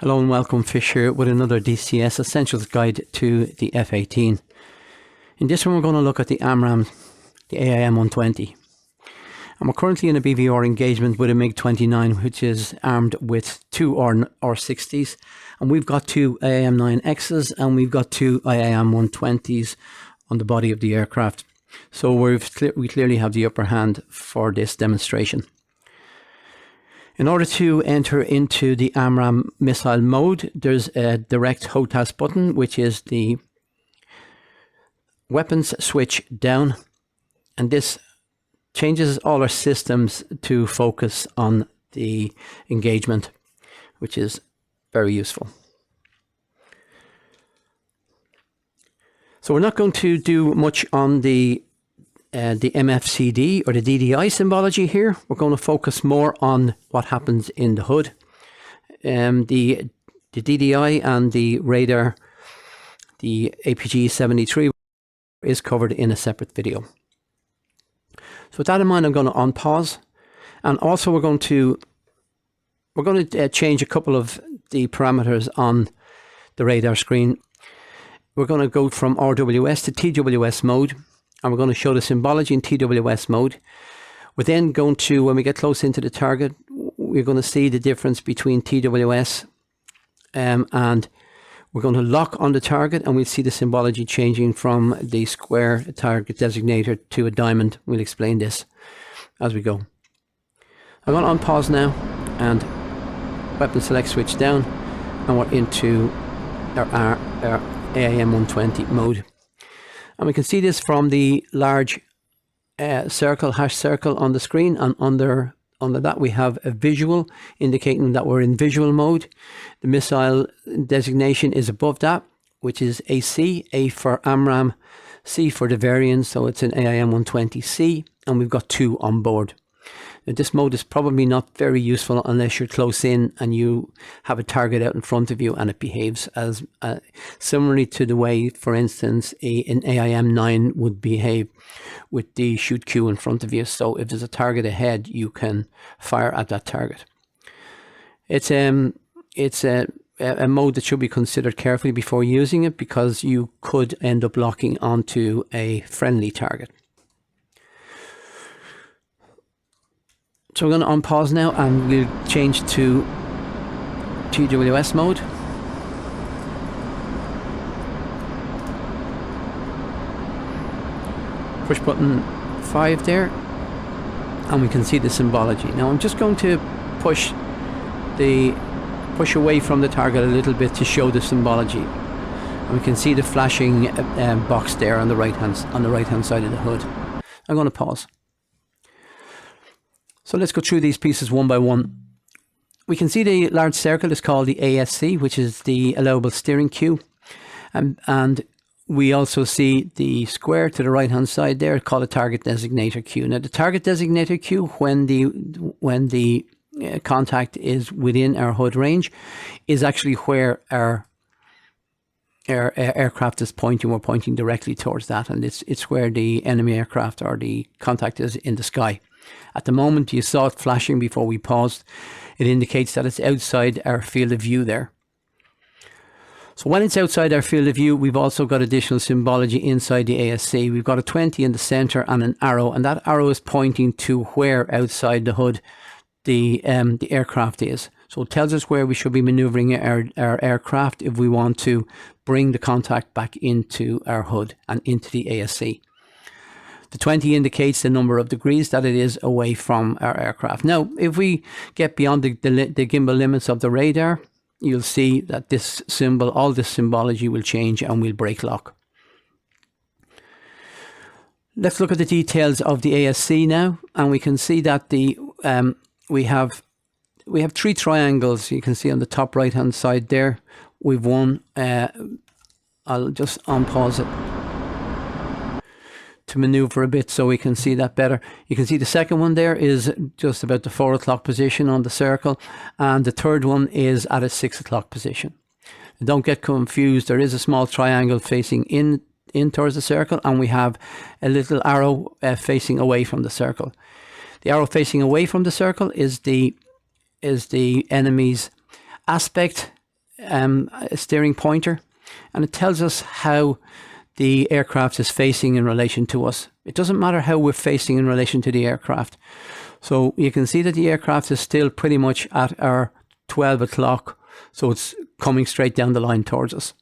Hello and welcome, Fish here with another DCS Essentials guide to the F18. In this one we're going to look at the AMRAAM, the AIM 120. And we're currently in a BVR engagement with a MiG-29 which is armed with two R60s, and we've got two AIM 9Xs and we've got two AIM 120s on the body of the aircraft. So we clearly have the upper hand for this demonstration. In order to enter into the AMRAAM missile mode, there's a direct HOTAS button, which is the weapons switch down, and this changes all our systems to focus on the engagement, which is very useful. So we're not going to do much on the MFCD or the DDI symbology here. We're going to focus more on what happens in the hood. The DDI and the radar, the APG-73, is covered in a separate video. So with that in mind, I'm going to unpause, and also we're going to change a couple of the parameters on the radar screen. We're going to go from RWS to TWS mode, and we're going to show the symbology in TWS mode. We're then going to, when we get close into the target, we're going to see the difference between TWS and we're going to lock on the target, and we'll see the symbology changing from the square target designator to a diamond. We'll explain this as we go. I'm going to unpause now and weapon select switch down, and we're into our AIM 120 mode. And we can see this from the large circle, hash circle on the screen, and under that we have a visual indicating that we're in visual mode. The missile designation is above that, which is AC, A for AMRAAM, C for the variant, so it's an AIM 120C, and we've got two on board. Now, this mode is probably not very useful unless you're close in and you have a target out in front of you and it behaves as similarly to the way, for instance, an AIM 9 would behave with the shoot queue in front of you. So if there's a target ahead, you can fire at that target. It's a mode that should be considered carefully before using it, because you could end up locking onto a friendly target. So we're going to unpause now and we'll change to TWS mode. Push button 5 there, and we can see the symbology. Now I'm just going to push away from the target a little bit to show the symbology. And we can see the flashing box there on the right hand side of the hood. I'm going to pause. So let's go through these pieces one by one. We can see the large circle is called the ASC, which is the allowable steering cue. And we also see the square to the right hand side there called a target designator cue. Now the target designator cue, when the contact is within our hood range, is actually where our aircraft is pointing. We're pointing directly towards that, and it's where the enemy aircraft or the contact is in the sky. At the moment you saw it flashing before we paused. It indicates that it's outside our field of view there. So when it's outside our field of view, we've also got additional symbology inside the ASC. We've got a 20 in the center and an arrow, and that arrow is pointing to where outside the hood the aircraft is. So it tells us where we should be maneuvering our aircraft if we want to bring the contact back into our hood and into the ASC. The 20 indicates the number of degrees that it is away from our aircraft. Now, if we get beyond the gimbal limits of the radar, you'll see that this symbol, all this symbology will change and we'll break lock. Let's look at the details of the ASC now, and we can see that we have 3 triangles. You can see on the top right hand side there, we've one. I'll just unpause it to maneuver a bit so we can see that better. You can see the second one there is just about the 4 o'clock position on the circle, and the third one is at a 6 o'clock position. Don't get confused, there is a small triangle facing in towards the circle, and we have a little arrow facing away from the circle. The arrow facing away from the circle is the enemy's aspect steering pointer, and it tells us how the aircraft is facing in relation to us. It doesn't matter how we're facing in relation to the aircraft. So you can see that the aircraft is still pretty much at our 12 o'clock, so it's coming straight down the line towards us.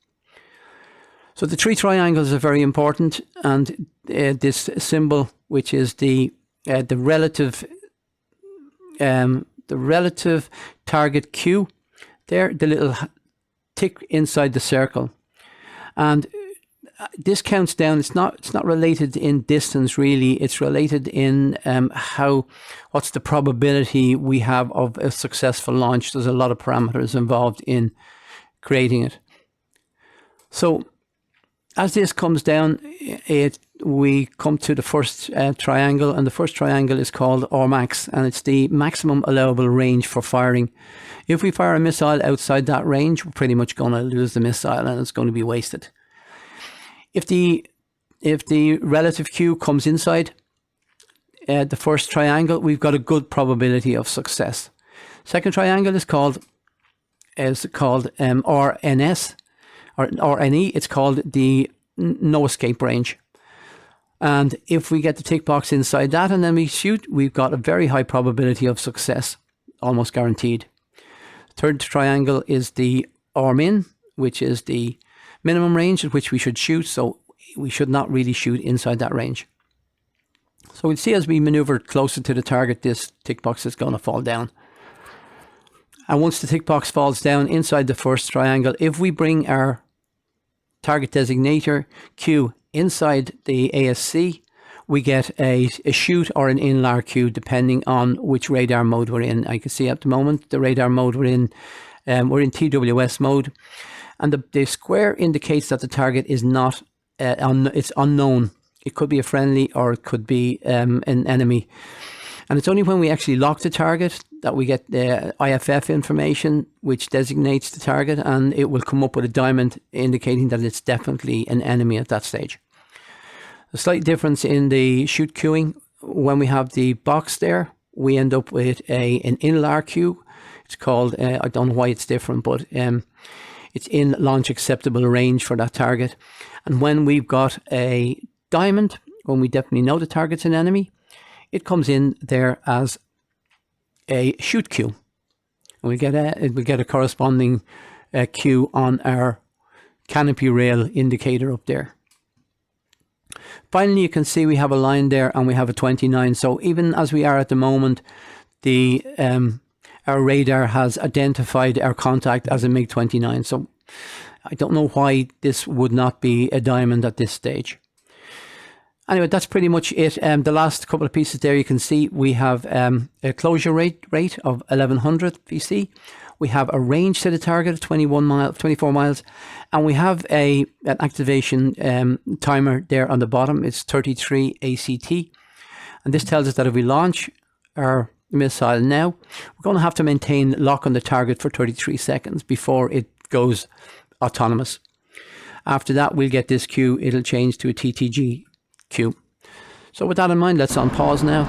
So the three triangles are very important, and this symbol, which is the relative target Q, there, the little tick inside the circle, and this counts down. It's not related in distance really. It's related in what's the probability we have of a successful launch. There's a lot of parameters involved in creating it. So as this comes down, we come to the first triangle, and the first triangle is called Rmax, and it's the maximum allowable range for firing. If we fire a missile outside that range, we're pretty much going to lose the missile and it's going to be wasted. If the relative Q comes inside the first triangle, we've got a good probability of success. Second triangle is called RNS or RNE. It's called the no escape range. And if we get the tick box inside that and then we shoot, we've got a very high probability of success, almost guaranteed. Third triangle is the RMIN, which is the minimum range at which we should shoot, so we should not really shoot inside that range. So we'll see as we maneuver closer to the target, this tick box is going to fall down. And once the tick box falls down inside the first triangle, if we bring our target designator Q inside the ASC, we get a shoot or an in-lar Q depending on which radar mode we're in. I can see at the moment the radar mode we're in TWS mode. And the square indicates that the target is not, it's unknown. It could be a friendly or it could be an enemy. And it's only when we actually lock the target that we get the IFF information, which designates the target, and it will come up with a diamond indicating that it's definitely an enemy at that stage. A slight difference in the shoot queuing. When we have the box there, we end up with an in-lar queue. It's called, I don't know why it's different, but it's in launch acceptable range for that target. And when we've got a diamond, when we definitely know the target's an enemy, it comes in there as a shoot queue. And we get a corresponding queue on our canopy rail indicator up there. Finally, you can see we have a line there and we have a 29. So even as we are at the moment, our radar has identified our contact as a MiG-29. So I don't know why this would not be a diamond at this stage. Anyway, that's pretty much it. The last couple of pieces there, you can see we have a closure rate of 1100 PC. We have a range to the target of 24 miles, and we have an activation timer there on the bottom. It's 33 ACT, and this tells us that if we launch our missile now, we're going to have to maintain lock on the target for 33 seconds before it goes autonomous. After that, we'll get this queue. It'll change to a TTG queue. So with that in mind, let's on pause now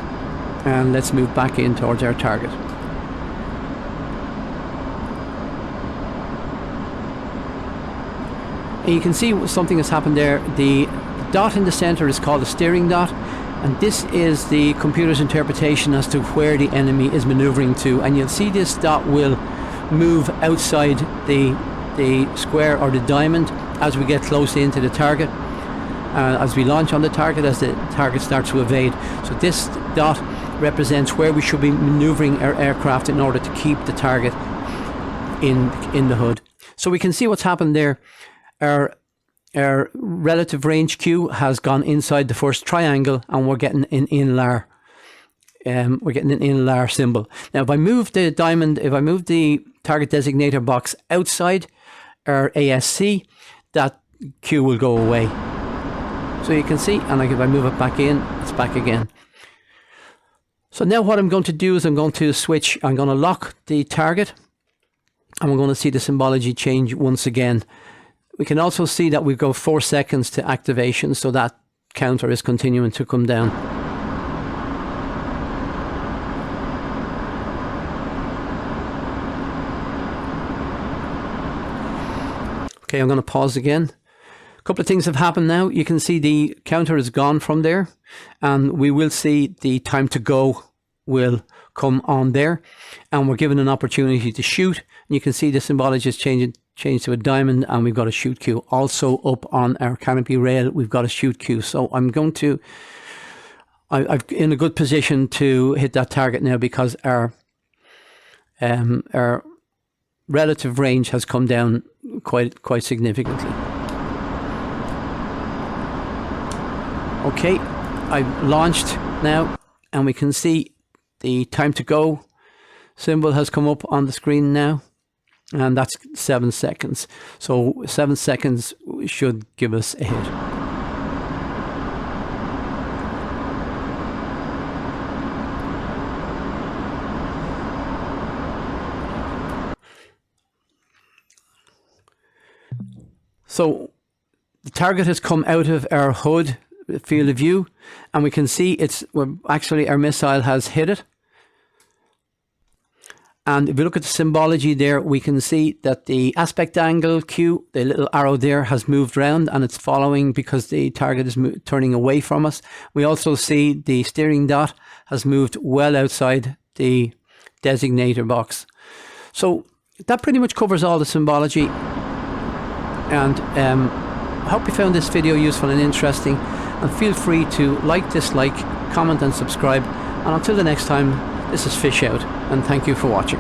and let's move back in towards our target. And you can see something has happened there. The dot in the center is called a steering dot, and this is the computer's interpretation as to where the enemy is maneuvering to. And you'll see this dot will move outside the square or the diamond as we get close into the target, as we launch on the target, as the target starts to evade. So this dot represents where we should be maneuvering our aircraft in order to keep the target in the hood. So we can see what's happened there. Our relative range Q has gone inside the first triangle, and we're getting an in-lar. We're getting an in-lar symbol. Now, if I move the diamond, if I move the target designator box outside our ASC, that Q will go away. So you can see, and if I move it back in, it's back again. So now what I'm going to do is I'm going to switch. I'm going to lock the target, and we're going to see the symbology change once again. We can also see that we go 4 seconds to activation, so that counter is continuing to come down. Okay, I'm going to pause again. A couple of things have happened now. You can see the counter is gone from there, and we will see the time to go will come on there, and we're given an opportunity to shoot. And you can see the symbology is changed to a diamond, and we've got a shoot cue. Also up on our canopy rail, we've got a shoot cue. So I'm in a good position to hit that target now, because our relative range has come down quite significantly. Okay, I've launched now, and we can see the time to go symbol has come up on the screen now, and that's 7 seconds. So 7 seconds should give us a hit. So the target has come out of our hood field of view, and we can see actually our missile has hit it. And if we look at the symbology there, we can see that the aspect angle cue, the little arrow there, has moved around, and it's following because the target is turning away from us. We also see the steering dot has moved well outside the designator box. So that pretty much covers all the symbology. And I hope you found this video useful and interesting. And feel free to like, dislike, comment and subscribe. And until the next time, this is Fish Out, and thank you for watching.